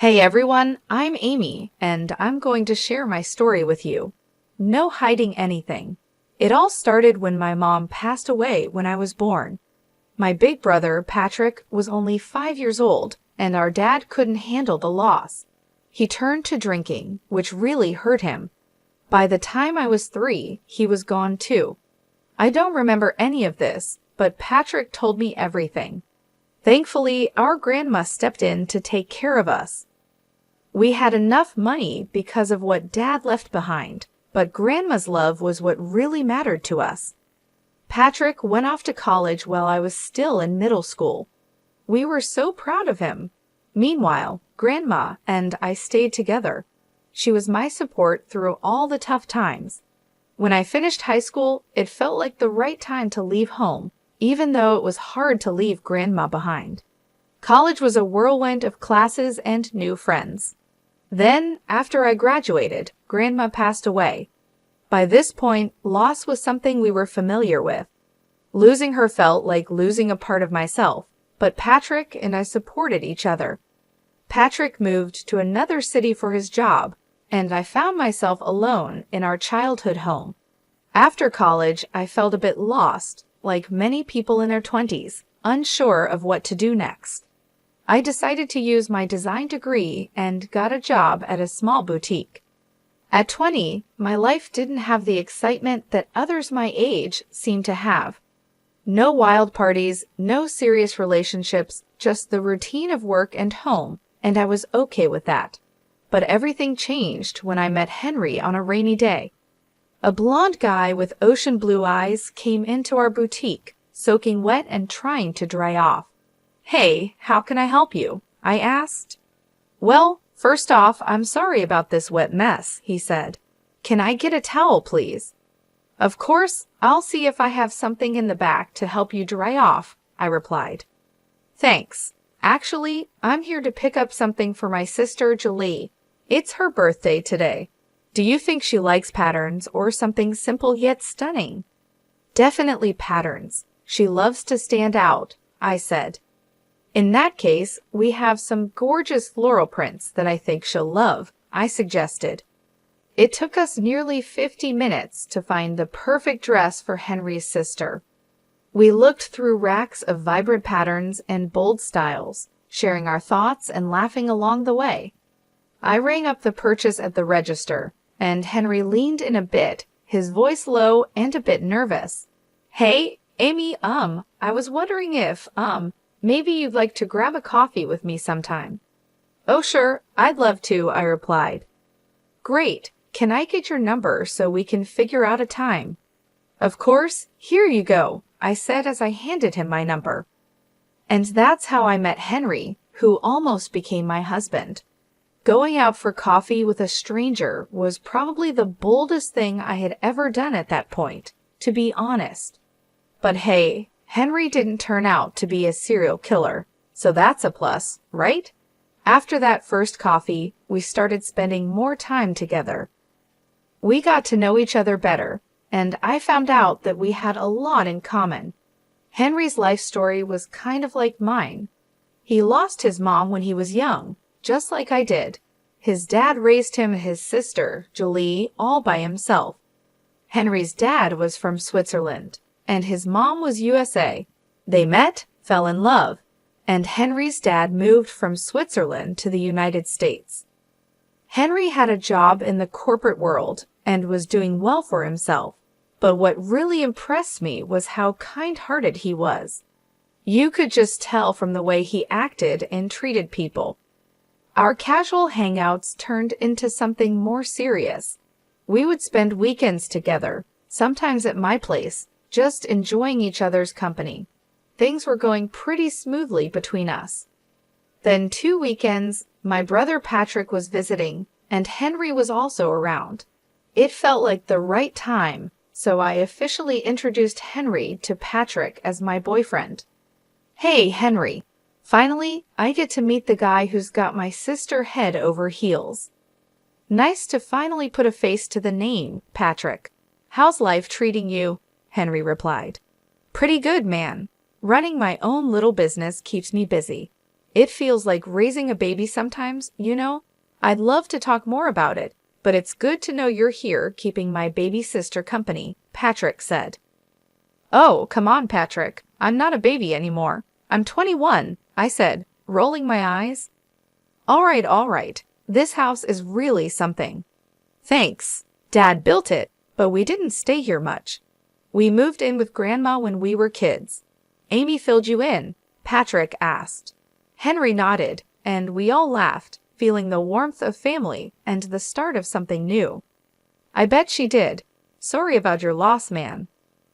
Hey everyone, I'm Amy, and I'm going to share my story with you. No hiding anything. It all started when my mom passed away when I was born. My big brother, Patrick, was only 5 years old, and our dad couldn't handle the loss. He turned to drinking, which really hurt him. By the time I was 3, he was gone too. I don't remember any of this, but Patrick told me everything. Thankfully, our grandma stepped in to take care of us. We had enough money because of what Dad left behind, but Grandma's love was what really mattered to us. Patrick went off to college while I was still in middle school. We were so proud of him. Meanwhile, Grandma and I stayed together. She was my support through all the tough times. When I finished high school, it felt like the right time to leave home, even though it was hard to leave Grandma behind. College was a whirlwind of classes and new friends. Then, after I graduated, Grandma passed away. By this point, loss was something we were familiar with. Losing her felt like losing a part of myself, but Patrick and I supported each other. Patrick moved to another city for his job, and I found myself alone in our childhood home. After college, I felt a bit lost, like many people in their 20s, unsure of what to do next. I decided to use my design degree and got a job at a small boutique. At 20, my life didn't have the excitement that others my age seemed to have. No wild parties, no serious relationships, just the routine of work and home, and I was okay with that. But everything changed when I met Henry on a rainy day. A blonde guy with ocean blue eyes came into our boutique, soaking wet and trying to dry off. "Hey, how can I help you?" I asked. "Well, first off, I'm sorry about this wet mess," he said. "Can I get a towel, please?" "Of course, I'll see if I have something in the back to help you dry off," I replied. "Thanks. Actually, I'm here to pick up something for my sister, Julie. It's her birthday today. Do you think she likes patterns or something simple yet stunning?" "Definitely patterns. She loves to stand out," I said. "In that case, we have some gorgeous floral prints that I think she'll love," I suggested. It took us nearly 50 minutes to find the perfect dress for Henry's sister. We looked through racks of vibrant patterns and bold styles, sharing our thoughts and laughing along the way. I rang up the purchase at the register, and Henry leaned in a bit, his voice low and a bit nervous. "Hey, Amy, I was wondering if, maybe you'd like to grab a coffee with me sometime." "Oh, sure, I'd love to," I replied. "Great. Can I get your number so we can figure out a time?" "Of course. Here you go," I said as I handed him my number. And that's how I met Henry, who almost became my husband. Going out for coffee with a stranger was probably the boldest thing I had ever done at that point, to be honest. But hey, Henry didn't turn out to be a serial killer, so that's a plus, right? After that first coffee, we started spending more time together. We got to know each other better, and I found out that we had a lot in common. Henry's life story was kind of like mine. He lost his mom when he was young, just like I did. His dad raised him and his sister, Julie, all by himself. Henry's dad was from Switzerland, and his mom was USA. They met, fell in love, and Henry's dad moved from Switzerland to the United States. Henry had a job in the corporate world and was doing well for himself, but what really impressed me was how kind-hearted he was. You could just tell from the way he acted and treated people. Our casual hangouts turned into something more serious. We would spend weekends together, sometimes at my place, just enjoying each other's company. Things were going pretty smoothly between us. Then 2 weekends, my brother Patrick was visiting, and Henry was also around. It felt like the right time, so I officially introduced Henry to Patrick as my boyfriend. "Hey, Henry. Finally, I get to meet the guy who's got my sister head over heels." "Nice to finally put a face to the name, Patrick. How's life treating you?" Henry replied. "Pretty good, man. Running my own little business keeps me busy. It feels like raising a baby sometimes, you know? I'd love to talk more about it, but it's good to know you're here keeping my baby sister company, Patrick said. Oh, come on, Patrick. I'm not a baby anymore. I'm 21, I said, rolling my eyes. All right. This house is really something. Thanks. Dad built it, but we didn't stay here much. We moved in with Grandma when we were kids. Amy filled you in, Patrick asked. Henry nodded, and we all laughed, feeling the warmth of family and the start of something new. I bet she did. Sorry about your loss, man.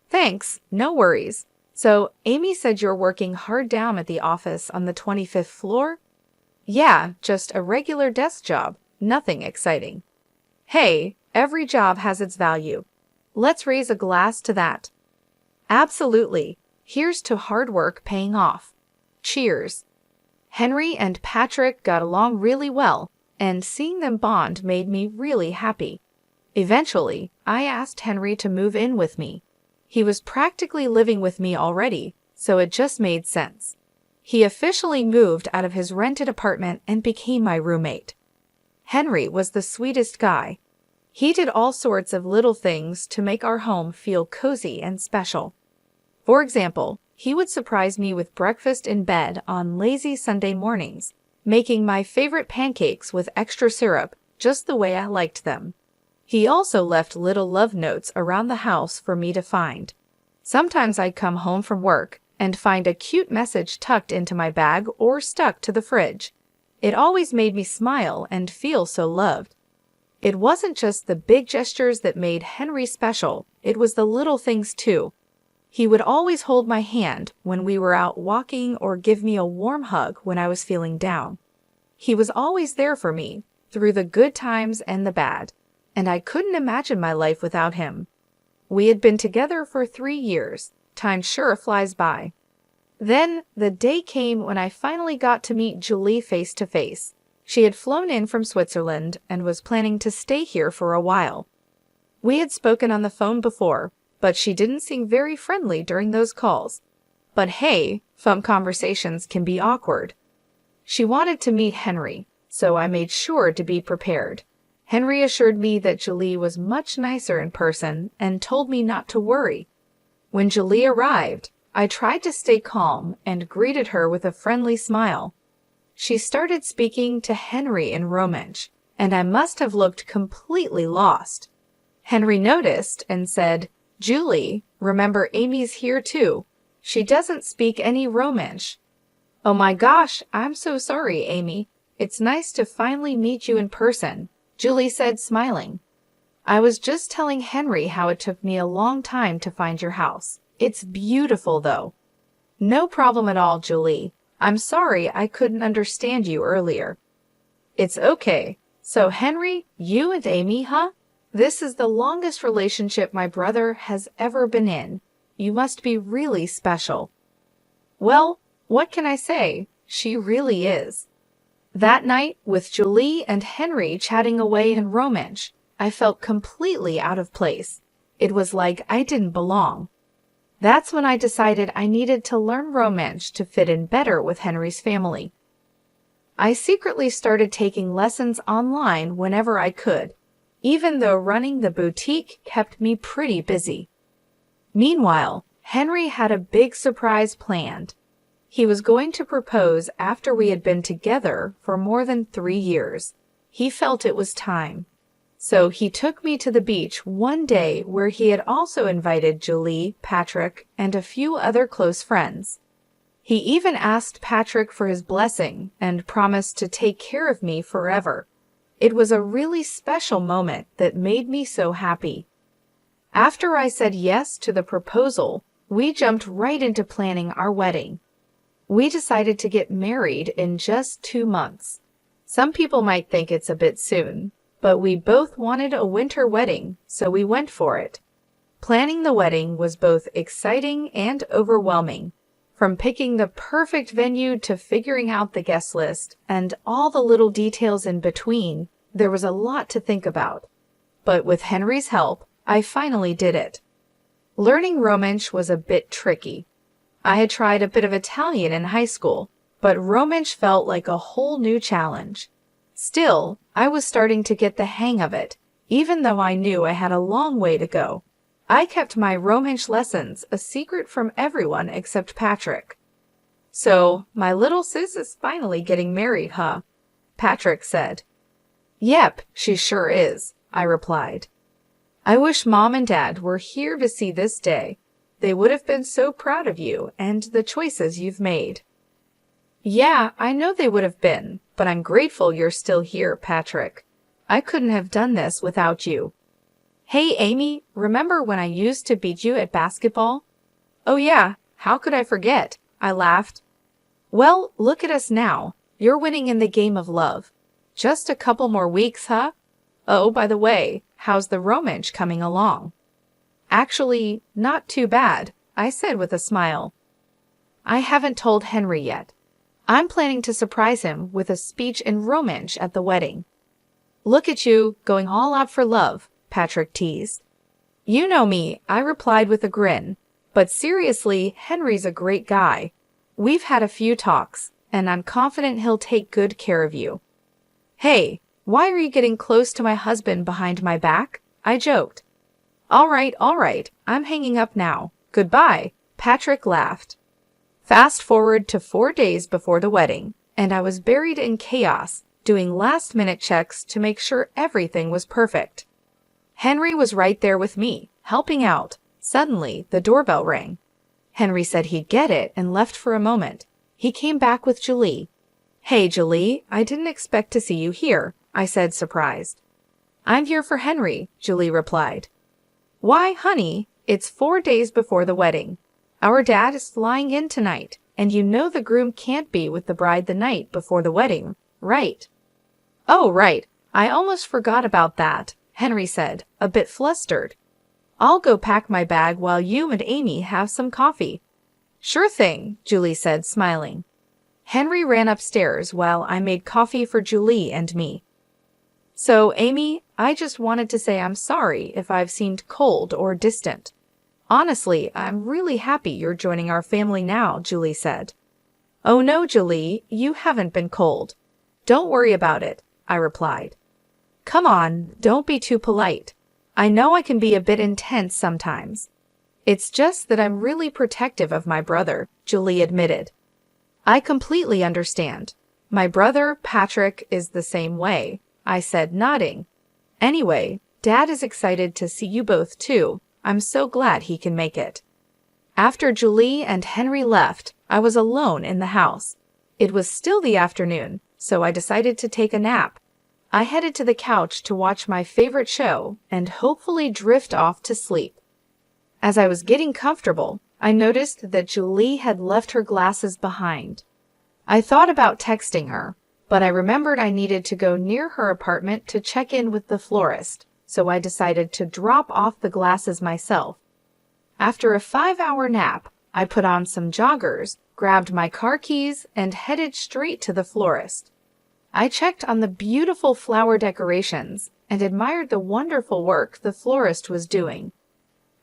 Thanks, no worries. So, Amy said you're working hard down at the office on the 25th floor? Yeah, just a regular desk job, nothing exciting. Hey, every job has its value. Let's raise a glass to that. Absolutely. Here's to hard work paying off. Cheers. Henry and Patrick got along really well, and seeing them bond made me really happy. Eventually, I asked Henry to move in with me. He was practically living with me already, so it just made sense. He officially moved out of his rented apartment and became my roommate. Henry was the sweetest guy. He did all sorts of little things to make our home feel cozy and special. For example, he would surprise me with breakfast in bed on lazy Sunday mornings, making my favorite pancakes with extra syrup just the way I liked them. He also left little love notes around the house for me to find. Sometimes I'd come home from work and find a cute message tucked into my bag or stuck to the fridge. It always made me smile and feel so loved. It wasn't just the big gestures that made Henry special, it was the little things too. He would always hold my hand when we were out walking or give me a warm hug when I was feeling down. He was always there for me, through the good times and the bad, and I couldn't imagine my life without him. We had been together for 3 years. Time sure flies by. Then the day came when I finally got to meet Julie face to face. She had flown in from Switzerland and was planning to stay here for a while. We had spoken on the phone before, but she didn't seem very friendly during those calls. But hey, phone conversations can be awkward. She wanted to meet Henry, so I made sure to be prepared. Henry assured me that Julie was much nicer in person and told me not to worry. When Julie arrived, I tried to stay calm and greeted her with a friendly smile. She started speaking to Henry in Romansh, and I must have looked completely lost. Henry noticed and said, Julie, remember Amy's here too. She doesn't speak any Romansh. Oh my gosh, I'm so sorry, Amy. It's nice to finally meet you in person, Julie said, smiling. I was just telling Henry how it took me a long time to find your house. It's beautiful, though. No problem at all, Julie. I'm sorry I couldn't understand you earlier. It's okay. So, Henry, you and Amy, huh? This is the longest relationship my brother has ever been in. You must be really special. Well, what can I say? She really is. That night, with Julie and Henry chatting away in Romansh, I felt completely out of place. It was like I didn't belong. That's when I decided I needed to learn Romansh to fit in better with Henry's family. I secretly started taking lessons online whenever I could, even though running the boutique kept me pretty busy. Meanwhile, Henry had a big surprise planned. He was going to propose after we had been together for more than 3 years. He felt it was time. So he took me to the beach one day where he had also invited Julie, Patrick, and a few other close friends. He even asked Patrick for his blessing and promised to take care of me forever. It was a really special moment that made me so happy. After I said yes to the proposal, we jumped right into planning our wedding. We decided to get married in just 2 months. Some people might think it's a bit soon, but we both wanted a winter wedding, so we went for it. Planning the wedding was both exciting and overwhelming. From picking the perfect venue to figuring out the guest list and all the little details in between, there was a lot to think about. But with Henry's help, I finally did it. Learning Romansh was a bit tricky. I had tried a bit of Italian in high school, but Romansh felt like a whole new challenge. Still, I was starting to get the hang of it, even though I knew I had a long way to go. I kept my Romansh lessons a secret from everyone except Patrick. "So, my little sis is finally getting married, huh?" Patrick said. "Yep, she sure is," I replied. "I wish Mom and Dad were here to see this day. They would have been so proud of you and the choices you've made." "Yeah, I know they would have been, but I'm grateful you're still here, Patrick. I couldn't have done this without you." "Hey, Amy, remember when I used to beat you at basketball?" "Oh yeah, how could I forget?" I laughed. "Well, look at us now. You're winning in the game of love. Just a couple more weeks, huh? Oh, by the way, how's the Romansh coming along?" "Actually, not too bad," I said with a smile. "I haven't told Henry yet. I'm planning to surprise him with a speech in Romansh at the wedding." "Look at you, going all out for love," Patrick teased. "You know me," I replied with a grin. "But seriously, Henry's a great guy. We've had a few talks, and I'm confident he'll take good care of you." "Hey, why are you getting close to my husband behind my back?" I joked. All right, I'm hanging up now. Goodbye," Patrick laughed. Fast forward to 4 days before the wedding, and I was buried in chaos, doing last-minute checks to make sure everything was perfect. Henry was right there with me, helping out. Suddenly, the doorbell rang. Henry said he'd get it and left for a moment. He came back with Julie. "Hey, Julie, I didn't expect to see you here," I said, surprised. "I'm here for Henry," Julie replied. "Why, honey, it's 4 days before the wedding. Our dad is flying in tonight, and you know the groom can't be with the bride the night before the wedding, right?" "Oh, right. I almost forgot about that," Henry said, a bit flustered. "I'll go pack my bag while you and Amy have some coffee." "Sure thing," Julie said, smiling. Henry ran upstairs while I made coffee for Julie and me. "So, Amy, I just wanted to say I'm sorry if I've seemed cold or distant. Honestly, I'm really happy you're joining our family now," Julie said. "Oh no, Julie, you haven't been cold. Don't worry about it," I replied. "Come on, don't be too polite. I know I can be a bit intense sometimes." "It's just that I'm really protective of my brother," Julie admitted. "I completely understand. My brother, Patrick, is the same way," I said, nodding. "Anyway, Dad is excited to see you both too. I'm so glad he can make it." After Julie and Henry left, I was alone in the house. It was still the afternoon, so I decided to take a nap. I headed to the couch to watch my favorite show and hopefully drift off to sleep. As I was getting comfortable, I noticed that Julie had left her glasses behind. I thought about texting her, but I remembered I needed to go near her apartment to check in with the florist, so I decided to drop off the glasses myself. After a 5-hour nap, I put on some joggers, grabbed my car keys, and headed straight to the florist. I checked on the beautiful flower decorations and admired the wonderful work the florist was doing.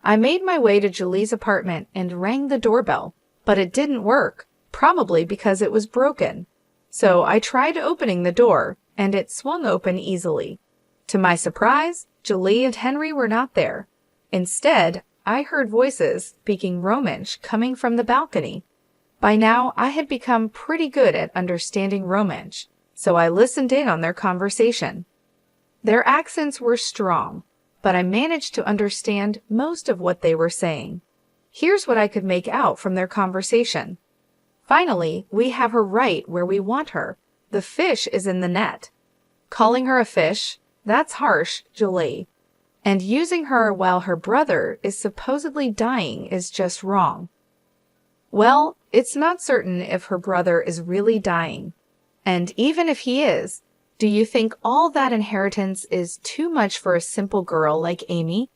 I made my way to Julie's apartment and rang the doorbell, but it didn't work, probably because it was broken. So I tried opening the door, and it swung open easily. To my surprise, Julie and Henry were not there. Instead, I heard voices speaking Romansh coming from the balcony. By now, I had become pretty good at understanding Romansh, so I listened in on their conversation. Their accents were strong, but I managed to understand most of what they were saying. Here's what I could make out from their conversation. "Finally, we have her right where we want her. The fish is in the net." "Calling her a fish? That's harsh, Julie. And using her while her brother is supposedly dying is just wrong." "Well, it's not certain if her brother is really dying. And even if he is, do you think all that inheritance is too much for a simple girl like Amy?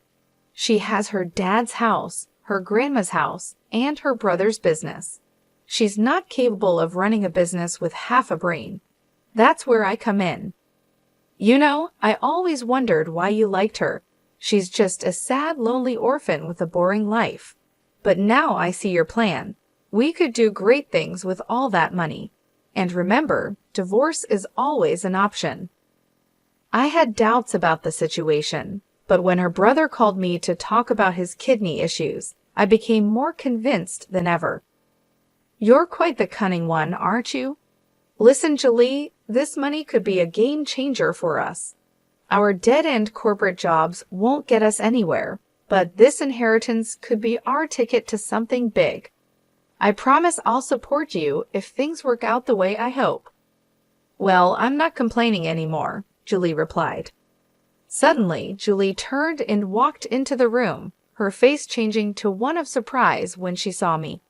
She has her dad's house, her grandma's house, and her brother's business. She's not capable of running a business with half a brain. That's where I come in. You know, I always wondered why you liked her. She's just a sad, lonely orphan with a boring life. But now I see your plan. We could do great things with all that money. And remember, divorce is always an option. I had doubts about the situation, but when her brother called me to talk about his kidney issues, I became more convinced than ever. You're quite the cunning one, aren't you? Listen, Julie, this money could be a game changer for us. Our dead-end corporate jobs won't get us anywhere, but this inheritance could be our ticket to something big. I promise I'll support you if things work out the way I hope. Well, I'm not complaining anymore, Julie replied. Suddenly, Julie turned and walked into the room, her face changing to one of surprise when she saw me.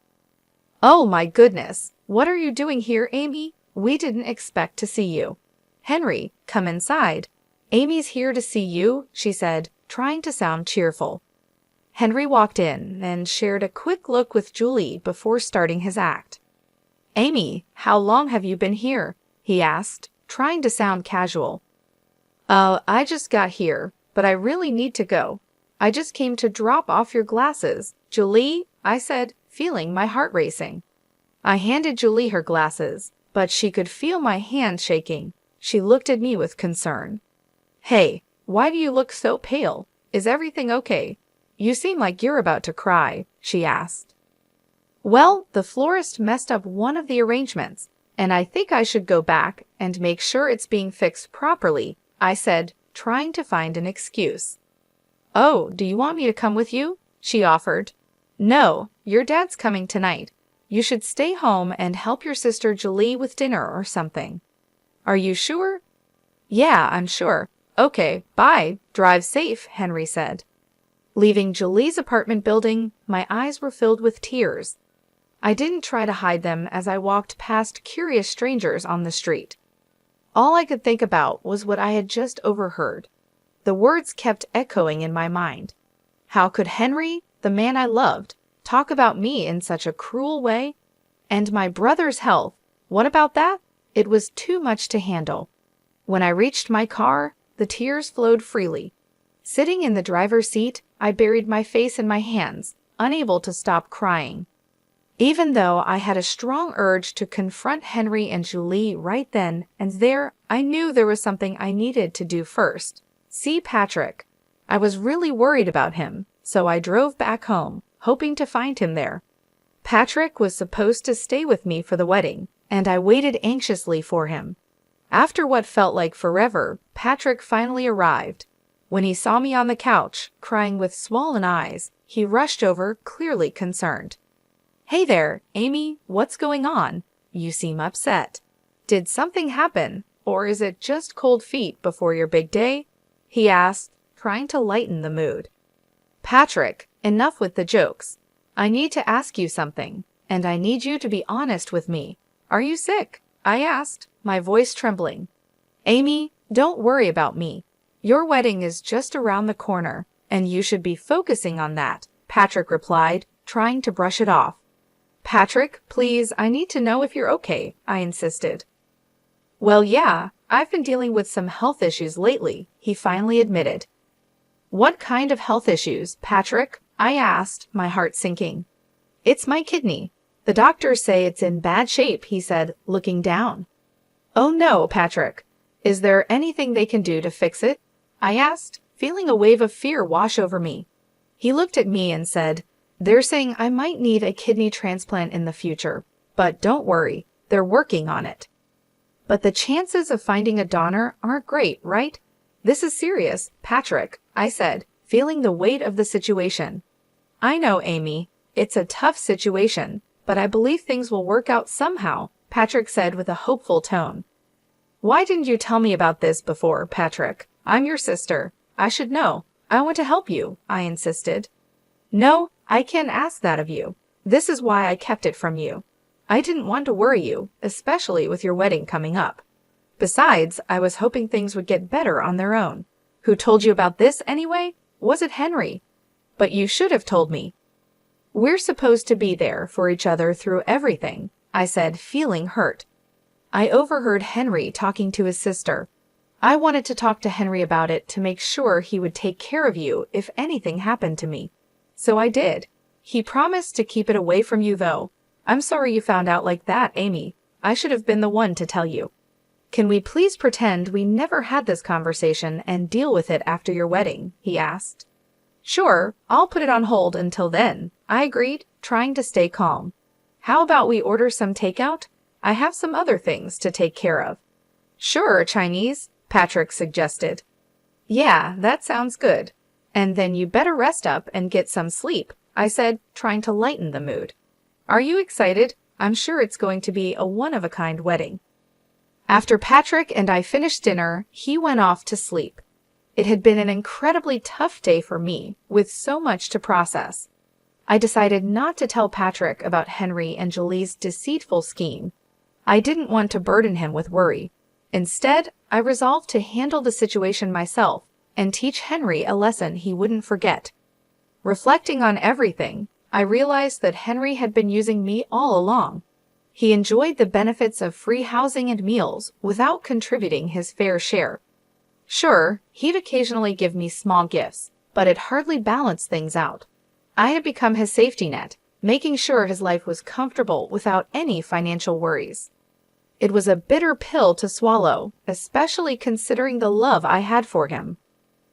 Oh my goodness, what are you doing here, Amy? We didn't expect to see you. Henry, come inside. Amy's here to see you, she said, trying to sound cheerful. Henry walked in and shared a quick look with Julie before starting his act. Amy, how long have you been here? He asked, trying to sound casual. I just got here, but I really need to go. I just came to drop off your glasses. Julie, I said, feeling my heart racing. I handed Julie her glasses, but she could feel my hand shaking. She looked at me with concern. Hey, why do you look so pale? Is everything okay? You seem like you're about to cry, she asked. Well, the florist messed up one of the arrangements, and I think I should go back and make sure it's being fixed properly, I said, trying to find an excuse. Oh, do you want me to come with you? She offered. No, your dad's coming tonight. You should stay home and help your sister Julie with dinner or something. Are you sure? Yeah, I'm sure. Okay, bye. Drive safe, Henry said. Leaving Julie's apartment building, my eyes were filled with tears. I didn't try to hide them as I walked past curious strangers on the street. All I could think about was what I had just overheard. The words kept echoing in my mind. How could Henry, the man I loved, talk about me in such a cruel way? And my brother's health, what about that? It was too much to handle. When I reached my car, the tears flowed freely. Sitting in the driver's seat, I buried my face in my hands, unable to stop crying. Even though I had a strong urge to confront Henry and Julie right then and there, I knew there was something I needed to do first. See Patrick. I was really worried about him, so I drove back home, hoping to find him there. Patrick was supposed to stay with me for the wedding, and I waited anxiously for him. After what felt like forever, Patrick finally arrived. When he saw me on the couch, crying with swollen eyes, he rushed over, clearly concerned. Hey there, Amy, what's going on? You seem upset. Did something happen, or is it just cold feet before your big day? He asked, trying to lighten the mood. Patrick, enough with the jokes. I need to ask you something, and I need you to be honest with me. Are you sick? I asked, my voice trembling. Amy, don't worry about me. Your wedding is just around the corner, and you should be focusing on that, Patrick replied, trying to brush it off. Patrick, please, I need to know if you're okay, I insisted. Well, yeah, I've been dealing with some health issues lately, he finally admitted. What kind of health issues, Patrick? I asked, my heart sinking. It's my kidney. The doctors say it's in bad shape, he said, looking down. Oh no, Patrick. Is there anything they can do to fix it? I asked, feeling a wave of fear wash over me. He looked at me and said, They're saying I might need a kidney transplant in the future, but don't worry, they're working on it. But the chances of finding a donor aren't great, right? This is serious, Patrick, I said, feeling the weight of the situation. I know, Amy. It's a tough situation, but I believe things will work out somehow, Patrick said with a hopeful tone. Why didn't you tell me about this before, Patrick? I'm your sister. I should know. I want to help you, I insisted. No, I can't ask that of you. This is why I kept it from you. I didn't want to worry you, especially with your wedding coming up. Besides, I was hoping things would get better on their own. Who told you about this anyway? Was it Henry? But you should have told me. We're supposed to be there for each other through everything, I said, feeling hurt. I overheard Henry talking to his sister. I wanted to talk to Henry about it to make sure he would take care of you if anything happened to me. So I did. He promised to keep it away from you, though. I'm sorry you found out like that, Amy. I should have been the one to tell you. Can we please pretend we never had this conversation and deal with it after your wedding?" he asked. "Sure, I'll put it on hold until then," I agreed, trying to stay calm. "How about we order some takeout? I have some other things to take care of." "Sure, Chinese," Patrick suggested. "Yeah, that sounds good. And then you better rest up and get some sleep," I said, trying to lighten the mood. "Are you excited? I'm sure it's going to be a one-of-a-kind wedding." After Patrick and I finished dinner, he went off to sleep. It had been an incredibly tough day for me, with so much to process. I decided not to tell Patrick about Henry and Julie's deceitful scheme. I didn't want to burden him with worry. Instead, I resolved to handle the situation myself and teach Henry a lesson he wouldn't forget. Reflecting on everything, I realized that Henry had been using me all along. He enjoyed the benefits of free housing and meals without contributing his fair share. Sure, he'd occasionally give me small gifts, but it hardly balanced things out. I had become his safety net, making sure his life was comfortable without any financial worries. It was a bitter pill to swallow, especially considering the love I had for him.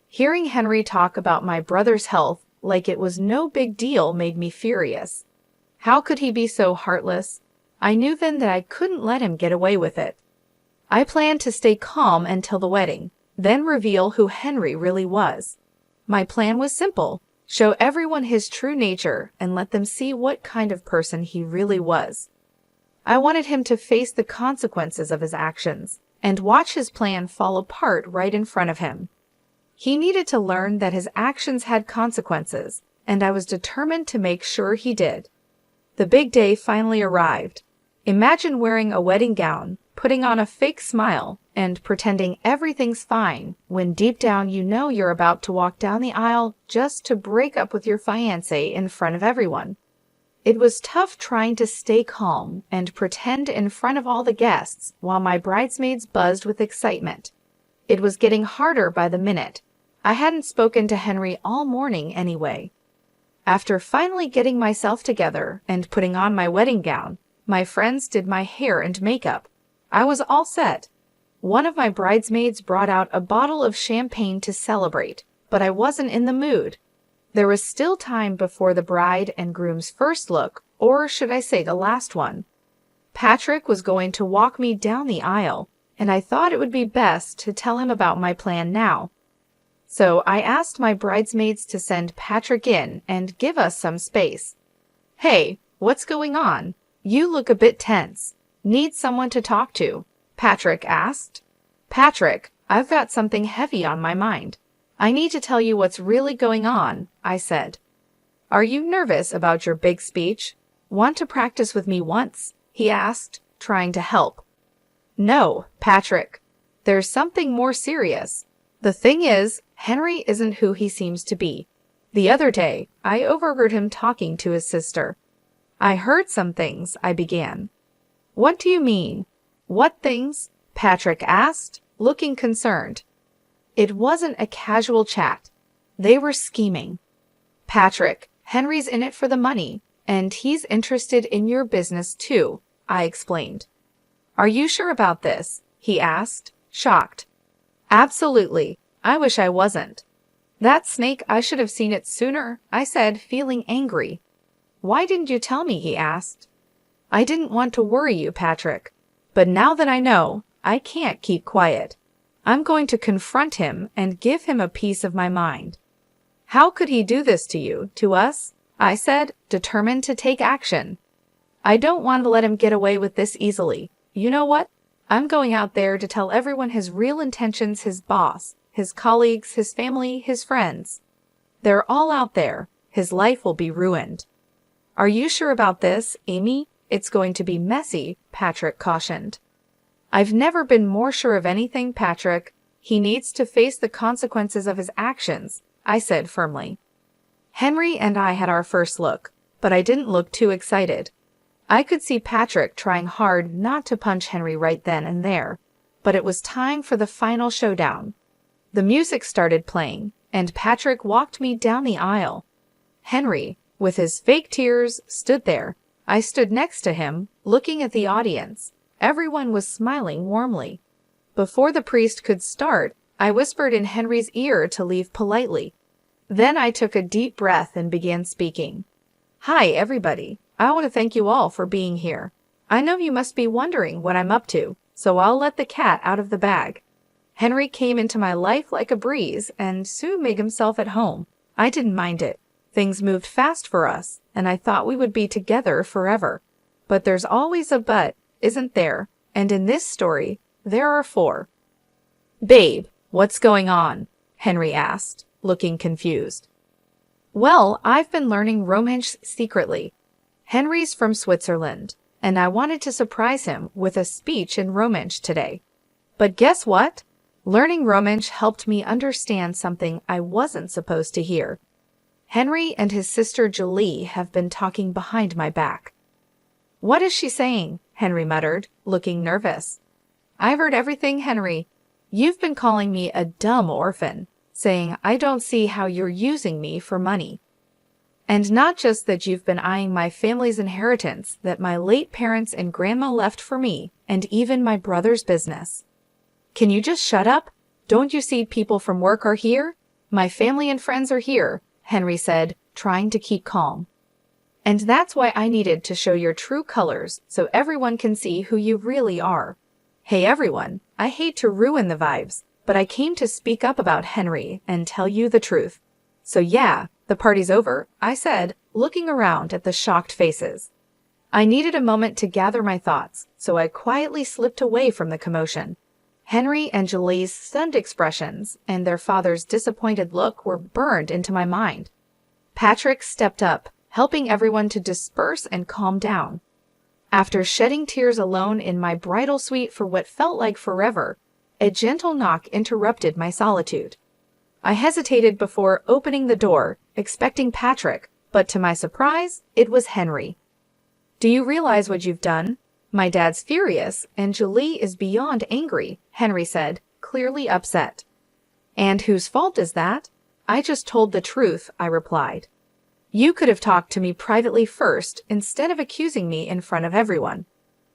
Hearing Henry talk about my brother's health like it was no big deal made me furious. How could he be so heartless? I knew then that I couldn't let him get away with it. I planned to stay calm until the wedding, then reveal who Henry really was. My plan was simple: show everyone his true nature and let them see what kind of person he really was. I wanted him to face the consequences of his actions and watch his plan fall apart right in front of him. He needed to learn that his actions had consequences, and I was determined to make sure he did. The big day finally arrived. Imagine wearing a wedding gown, putting on a fake smile, and pretending everything's fine when deep down you know you're about to walk down the aisle just to break up with your fiancé in front of everyone. It was tough trying to stay calm and pretend in front of all the guests while my bridesmaids buzzed with excitement. It was getting harder by the minute. I hadn't spoken to Henry all morning anyway. After finally getting myself together and putting on my wedding gown, my friends did my hair and makeup. I was all set. One of my bridesmaids brought out a bottle of champagne to celebrate, but I wasn't in the mood. There was still time before the bride and groom's first look, or should I say the last one. Patrick was going to walk me down the aisle, and I thought it would be best to tell him about my plan now. So I asked my bridesmaids to send Patrick in and give us some space. "Hey, what's going on? You look a bit tense. Need someone to talk to?" Patrick asked. "Patrick, I've got something heavy on my mind. I need to tell you what's really going on," I said. "Are you nervous about your big speech? Want to practice with me once?" he asked, trying to help. "No, Patrick. There's something more serious. The thing is, Henry isn't who he seems to be. The other day, I overheard him talking to his sister." "I heard some things," I began. "What do you mean? What things?" Patrick asked, looking concerned. It wasn't a casual chat. They were scheming. "Patrick, Henry's in it for the money, and he's interested in your business too," I explained. "Are you sure about this?" he asked, shocked. "Absolutely. I wish I wasn't." "That snake, I should have seen it sooner," I said, feeling angry. "Why didn't you tell me?" he asked. "I didn't want to worry you, Patrick. But now that I know, I can't keep quiet. I'm going to confront him and give him a piece of my mind." "How could he do this to you, to us?" I said, determined to take action. "I don't want to let him get away with this easily. You know what? I'm going out there to tell everyone his real intentions, his boss, his colleagues, his family, his friends. They're all out there. His life will be ruined." "Are you sure about this, Amy? It's going to be messy," Patrick cautioned. "I've never been more sure of anything, Patrick. He needs to face the consequences of his actions," I said firmly. Henry and I had our first look, but I didn't look too excited. I could see Patrick trying hard not to punch Henry right then and there, but it was time for the final showdown. The music started playing, and Patrick walked me down the aisle. Henry, with his fake tears, stood there. I stood next to him, looking at the audience. Everyone was smiling warmly. Before the priest could start, I whispered in Henry's ear to leave politely. Then I took a deep breath and began speaking. Hi, everybody. I want to thank you all for being here. I know you must be wondering what I'm up to, so I'll let the cat out of the bag. Henry came into my life like a breeze and soon made himself at home. I didn't mind it. Things moved fast for us, and I thought we would be together forever. But there's always a but, isn't there? And in this story, there are 4. Babe, what's going on? Henry asked, looking confused. Well, I've been learning Romansh secretly. Henry's from Switzerland, and I wanted to surprise him with a speech in Romansh today. But guess what? Learning Romansh helped me understand something I wasn't supposed to hear. Henry and his sister Julie have been talking behind my back. What is she saying? Henry muttered, looking nervous. I've heard everything, Henry. You've been calling me a dumb orphan, saying I don't see how you're using me for money. And not just that, you've been eyeing my family's inheritance that my late parents and grandma left for me, and even my brother's business. Can you just shut up? Don't you see people from work are here? My family and friends are here, Henry said, trying to keep calm. And that's why I needed to show your true colors so everyone can see who you really are. Hey everyone, I hate to ruin the vibes, but I came to speak up about Henry and tell you the truth. So yeah, the party's over, I said, looking around at the shocked faces. I needed a moment to gather my thoughts, so I quietly slipped away from the commotion. Henry and Julie's stunned expressions and their father's disappointed look were burned into my mind. Patrick stepped up, helping everyone to disperse and calm down. After shedding tears alone in my bridal suite for what felt like forever, a gentle knock interrupted my solitude. I hesitated before opening the door, expecting Patrick, but to my surprise, it was Henry. Do you realize what you've done? My dad's furious, and Julie is beyond angry, Henry said, clearly upset. And whose fault is that? I just told the truth, I replied. You could have talked to me privately first instead of accusing me in front of everyone.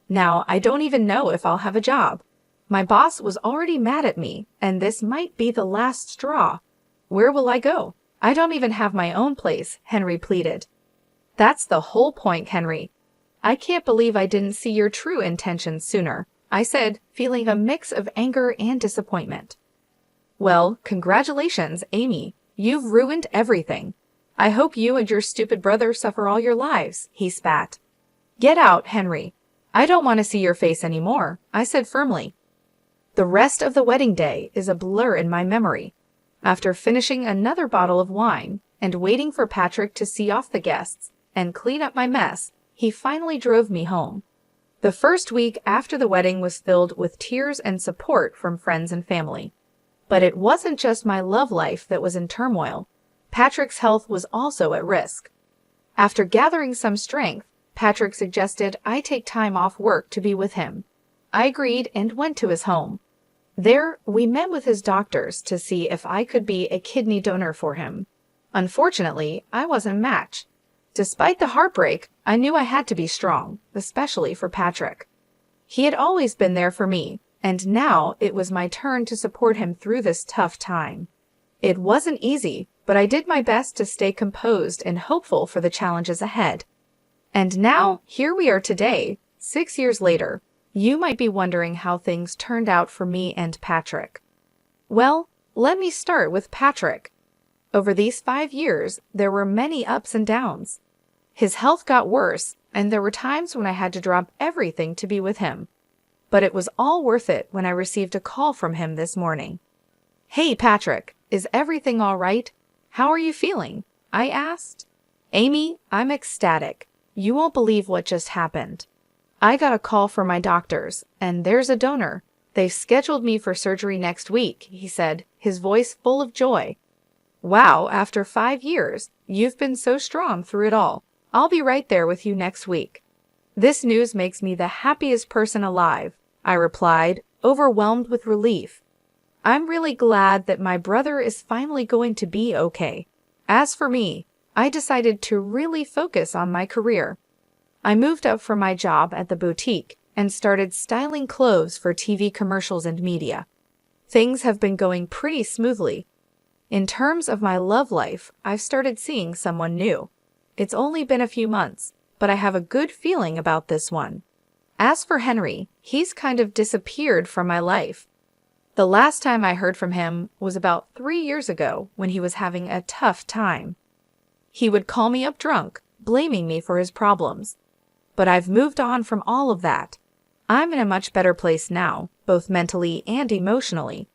Now, I don't even know if I'll have a job. My boss was already mad at me, and this might be the last straw. Where will I go? I don't even have my own place, Henry pleaded. That's the whole point, Henry. I can't believe I didn't see your true intentions sooner, I said, feeling a mix of anger and disappointment. Well, congratulations, Amy. You've ruined everything. I hope you and your stupid brother suffer all your lives, he spat. Get out, Henry. I don't want to see your face anymore, I said firmly. The rest of the wedding day is a blur in my memory. After finishing another bottle of wine and waiting for Patrick to see off the guests and clean up my mess, he finally drove me home. The first week after the wedding was filled with tears and support from friends and family. But it wasn't just my love life that was in turmoil. Patrick's health was also at risk. After gathering some strength, Patrick suggested I take time off work to be with him. I agreed and went to his home. There, we met with his doctors to see if I could be a kidney donor for him. Unfortunately, I wasn't a match. Despite the heartbreak, I knew I had to be strong, especially for Patrick. He had always been there for me, and now it was my turn to support him through this tough time. It wasn't easy, but I did my best to stay composed and hopeful for the challenges ahead. And now, here we are today, 6 years later. You might be wondering how things turned out for me and Patrick. Well, let me start with Patrick. Over these 5 years, there were many ups and downs. His health got worse, and there were times when I had to drop everything to be with him. But it was all worth it when I received a call from him this morning. Hey, Patrick, is everything all right? How are you feeling? I asked. Amy, I'm ecstatic. You won't believe what just happened. I got a call from my doctors, and there's a donor. They've scheduled me for surgery next week, he said, his voice full of joy. Wow, after 5 years, you've been so strong through it all. I'll be right there with you next week. This news makes me the happiest person alive, I replied, overwhelmed with relief. I'm really glad that my brother is finally going to be okay. As for me, I decided to really focus on my career. I moved up from my job at the boutique and started styling clothes for TV commercials and media. Things have been going pretty smoothly. In terms of my love life, I've started seeing someone new. It's only been a few months, but I have a good feeling about this one. As for Henry, he's kind of disappeared from my life. The last time I heard from him was about 3 years ago when he was having a tough time. He would call me up drunk, blaming me for his problems. But I've moved on from all of that. I'm in a much better place now, both mentally and emotionally.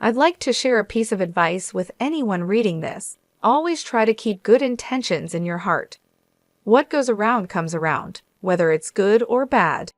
I'd like to share a piece of advice with anyone reading this. Always try to keep good intentions in your heart. What goes around comes around, whether it's good or bad.